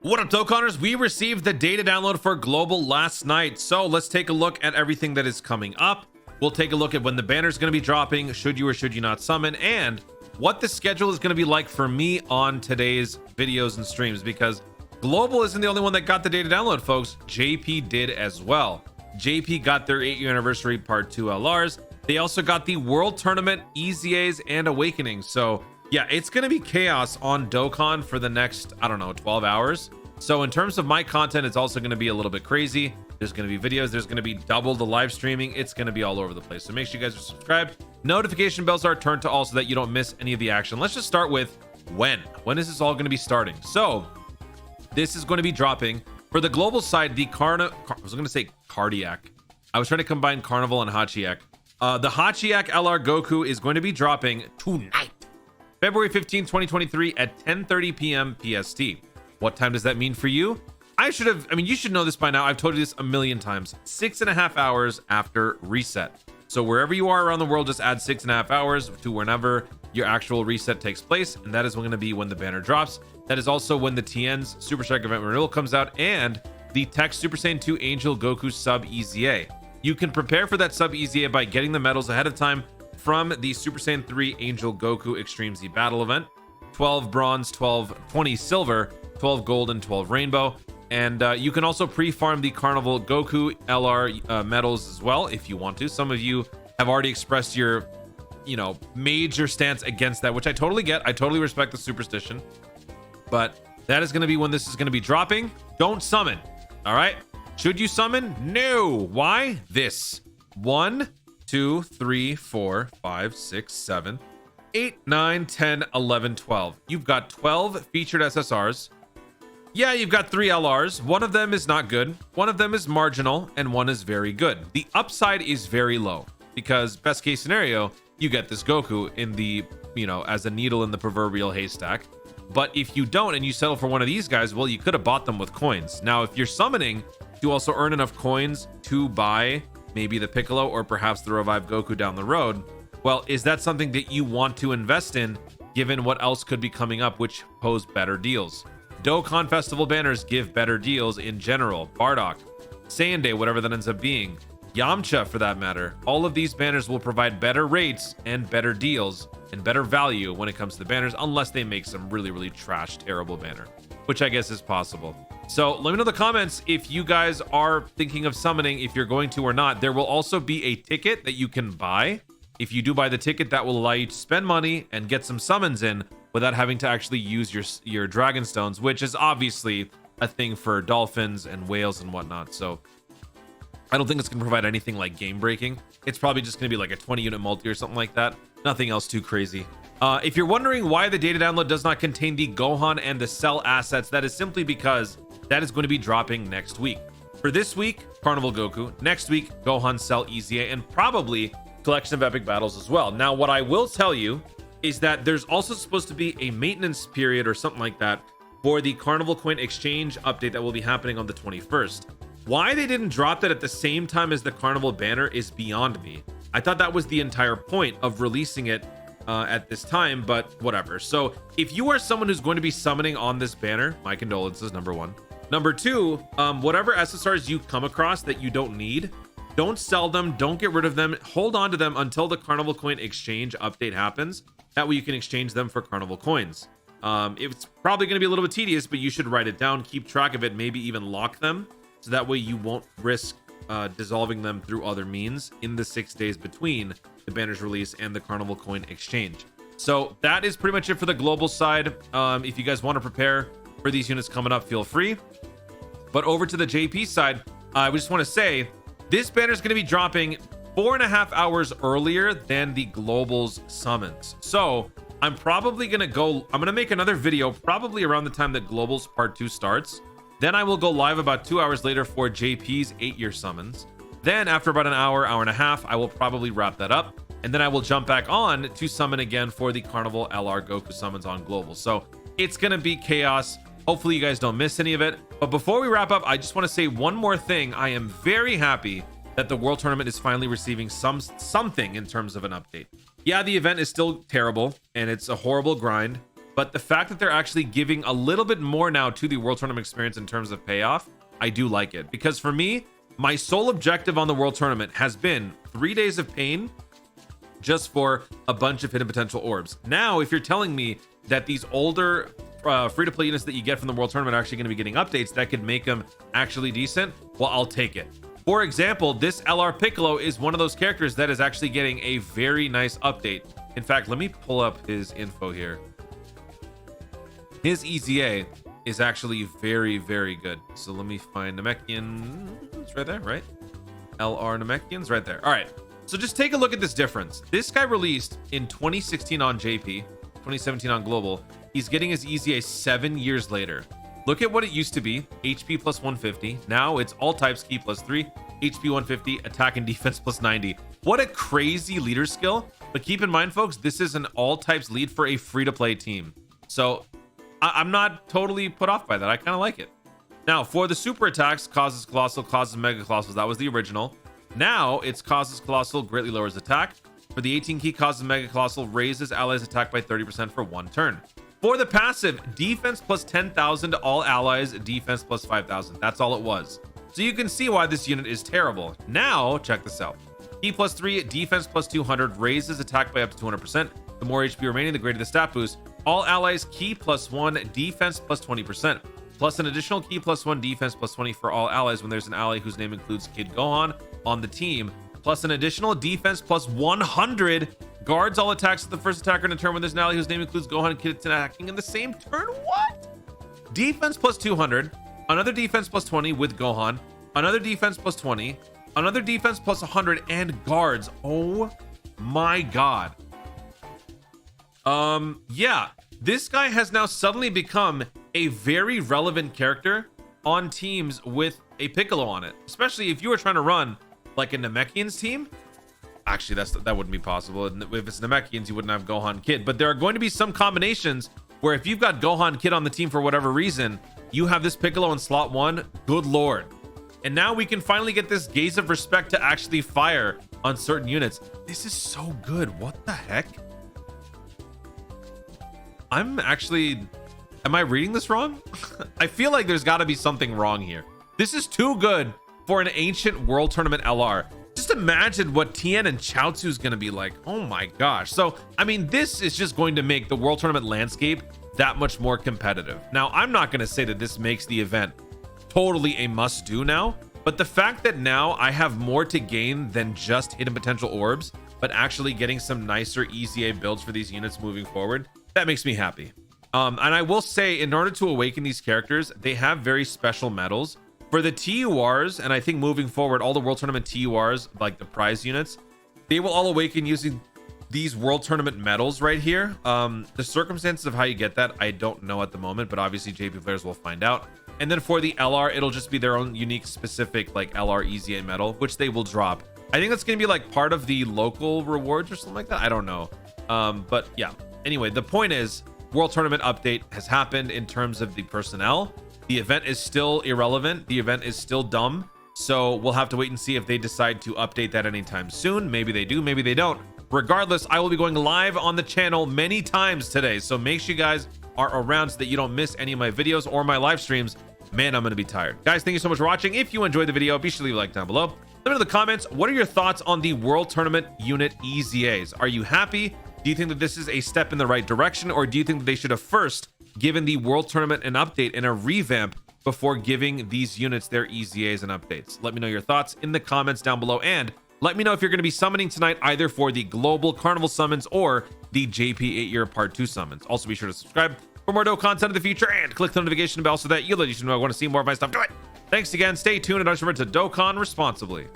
What up, Dokkanners? We received the data download for global last night, so let's take a look at everything that is coming up. We'll take a look at when the banner is going to be dropping, should you or should you not summon, and what the schedule is going to be like for me on today's videos and streams, because global isn't the only one that got the data download, folks. JP did as well. JP got their 8-year anniversary part 2 LRs. They also got the World Tournament, EZAs, and Awakenings. So yeah, it's going to be chaos on Dokkan for the next, I don't know, 12 hours. So in terms of my content, it's also going to be a little bit crazy. There's going to be videos. There's going to be double the live streaming. It's going to be all over the place. So make sure you guys are subscribed. Notification bells are turned to all so that you don't miss any of the action. Let's just start with when. When is this all going to be starting? So this is going to be dropping for the global side. The I was going to say Cardiac. I was trying to combine Carnival and Hachiyak. The Hachiyak LR Goku is going to be dropping tonight, February 15, 2023 at 10:30 p.m. PST. What time does that mean for you? I mean, you should know this by now. I've told you this a million times. 6.5 hours after reset. So wherever you are around the world, just add 6.5 hours to whenever your actual reset takes place. And that is going to be when the banner drops. That is also when the TN's Super Strike Event Renewal comes out and the Tech Super Saiyan 2 Angel Goku Sub EZA. You can prepare for that Sub EZA by getting the medals ahead of time from the Super Saiyan 3 Angel Goku Extreme Z Battle event. 12 bronze, 20 silver, 12 gold, and 12 rainbow. And you can also pre-farm the Carnival Goku LR medals as well if you want to. Some of you have already expressed your, major stance against that, which I totally get. I totally respect the superstition. But that is going to be when this is going to be dropping. Don't summon. All right. Should you summon? No. Why? This. 1, 2, 3, 4, 5, 6, 7, 8, 9, 10, 11, 12. You've got 12 featured SSRs. Yeah, you've got 3 LRs. One of them is not good. One of them is marginal, and one is very good. The upside is very low because best case scenario, you get this Goku in the, as a needle in the proverbial haystack. But if you don't and you settle for one of these guys, well, you could have bought them with coins. Now, if you're summoning to also earn enough coins to buy maybe the Piccolo or perhaps the revived Goku down the road, well, is that something that you want to invest in given what else could be coming up, which pose better deals? Dokkan Festival banners give better deals in general. Bardock, Saiyan Day, whatever that ends up being, Yamcha for that matter. All of these banners will provide better rates and better deals and better value when it comes to the banners, unless they make some really, really trash, terrible banner, which I guess is possible. So let me know in the comments if you guys are thinking of summoning, if you're going to or not. There will also be a ticket that you can buy. If you do buy the ticket, that will allow you to spend money and get some summons in without having to actually use your dragon stones, which is obviously a thing for dolphins and whales and whatnot. So I don't think it's going to provide anything like game breaking. It's probably just going to be like a 20 unit multi or something like that. Nothing else too crazy. If you're wondering why the data download does not contain the Gohan and the Cell assets, that is simply because that is going to be dropping next week. For this week, Carnival Goku. Next week, Gohan, Cell, EZA, and probably collection of epic battles as well. Now, what I will tell you is that there's also supposed to be a maintenance period or something like that for the Carnival Coin Exchange update that will be happening on the 21st. Why they didn't drop that at the same time as the Carnival banner is beyond me. I thought that was the entire point of releasing it at this time, but whatever. So if you are someone who's going to be summoning on this banner, my condolences, number 1. Number 2, whatever SSRs you come across that you don't need, don't sell them, don't get rid of them, hold on to them until the Carnival Coin Exchange update happens. That way you can exchange them for Carnival coins. It's probably going to be a little bit tedious, but you should write it down, keep track of it, maybe even lock them, so that way you won't risk dissolving them through other means in the 6 days between the banner's release and the Carnival Coin Exchange. So that is pretty much it for the global side. If you guys want to prepare for these units coming up, feel free. But over to the JP side, I just want to say this banner is going to be dropping 4.5 hours earlier than the global's summons. So I'm probably going to make another video probably around the time that global's part 2 starts. Then I will go live about 2 hours later for JP's 8-year summons. Then after about an hour, hour and a half, I will probably wrap that up. And then I will jump back on to summon again for the Carnival LR Goku summons on global. So it's going to be chaos. Hopefully you guys don't miss any of it. But before we wrap up, I just want to say one more thing. I am very happy that the World Tournament is finally receiving something in terms of an update. Yeah, the event is still terrible and it's a horrible grind, but the fact that they're actually giving a little bit more now to the World Tournament experience in terms of payoff, I do like it. Because for me, my sole objective on the World Tournament has been 3 days of pain just for a bunch of hidden potential orbs. Now, if you're telling me that these older free-to-play units that you get from the World Tournament are actually going to be getting updates that could make them actually decent, well, I'll take it. For example, this LR Piccolo is one of those characters that is actually getting a very nice update. In fact, let me pull up his info here. His EZA is actually very, very good. So let me find Namekian. It's right there, right? LR Namekian's right there. All right. So just take a look at this difference. This guy released in 2016 on JP, 2017 on Global. He's getting his EZA 7 years later. Look at what it used to be, HP plus 150. Now it's all types key plus 3, HP 150, attack and defense plus 90. What a crazy leader skill. But keep in mind, folks, this is an all types lead for a free-to-play team. So I'm not totally put off by that. I kind of like it. Now, for the super attacks, causes colossal, causes mega colossals. That was the original. Now it's causes colossal, greatly lowers attack. For the 18 key, causes mega colossal, raises allies attack by 30% for 1 turn. For the passive, defense plus 10,000 to all allies, defense plus 5,000. That's all it was. So you can see why this unit is terrible. Now, check this out. Key plus 3, defense plus 200, raises attack by up to 200%. The more HP remaining, the greater the stat boost. All allies, key plus 1, defense plus 20%. Plus an additional key plus 1, defense plus 20 for all allies when there's an ally whose name includes Kid Gohan on the team. Plus an additional defense plus 100. Guards all attacks of the first attacker in a turn when there's an ally whose name includes Gohan and Kid attacking in the same turn. What? Defense plus 200. Another defense plus 20 with Gohan. Another defense plus 20. Another defense plus 100 and guards. Oh my god. Yeah. This guy has now suddenly become a very relevant character on teams with a Piccolo on it. Especially if you were trying to run like a Namekian's team. Actually, that wouldn't be possible. If it's Namekians, you wouldn't have Gohan Kid. But there are going to be some combinations where if you've got Gohan Kid on the team for whatever reason, you have this Piccolo in slot 1. Good lord. And now we can finally get this gaze of respect to actually fire on certain units. This is so good. What the heck? Am I reading this wrong? I feel like there's got to be something wrong here. This is too good for an ancient World Tournament LR. Just imagine what Tien and Chaozu is going to be like. Oh my gosh. So, I mean, this is just going to make the World Tournament landscape that much more competitive. Now, I'm not going to say that this makes the event totally a must-do now, but the fact that now I have more to gain than just hidden potential orbs, but actually getting some nicer EZA builds for these units moving forward, that makes me happy. And I will say, in order to awaken these characters, they have very special medals. For the TURs, and I think moving forward, all the World Tournament TURs, like the prize units, they will all awaken using these World Tournament medals right here. The circumstances of how you get that, I don't know at the moment, but obviously JP players will find out. And then for the LR, it'll just be their own unique specific like LR EZA medal, which they will drop. I think that's going to be like part of the local rewards or something like that. I don't know. But yeah, anyway, the point is World Tournament update has happened in terms of the personnel. The event is still irrelevant. The event is still dumb. So we'll have to wait and see if they decide to update that anytime soon. Maybe they do, maybe they don't. Regardless, I will be going live on the channel many times today. So make sure you guys are around so that you don't miss any of my videos or my live streams. Man, I'm going to be tired. Guys, thank you so much for watching. If you enjoyed the video, be sure to leave a like down below. Let me know in the comments, what are your thoughts on the World Tournament unit EZAs? Are you happy? Do you think that this is a step in the right direction? Or do you think that they should have first given the World Tournament an update and a revamp before giving these units their EZAs and updates? Let me know your thoughts in the comments down below. And let me know if you're going to be summoning tonight, either for the Global Carnival summons or the JP 8-year Part 2 summons. Also, be sure to subscribe for more dope content in the future and click the notification bell so that you'll let you know I want to see more of my stuff. Do it. Thanks again. Stay tuned and don't forget to Dokkan responsibly.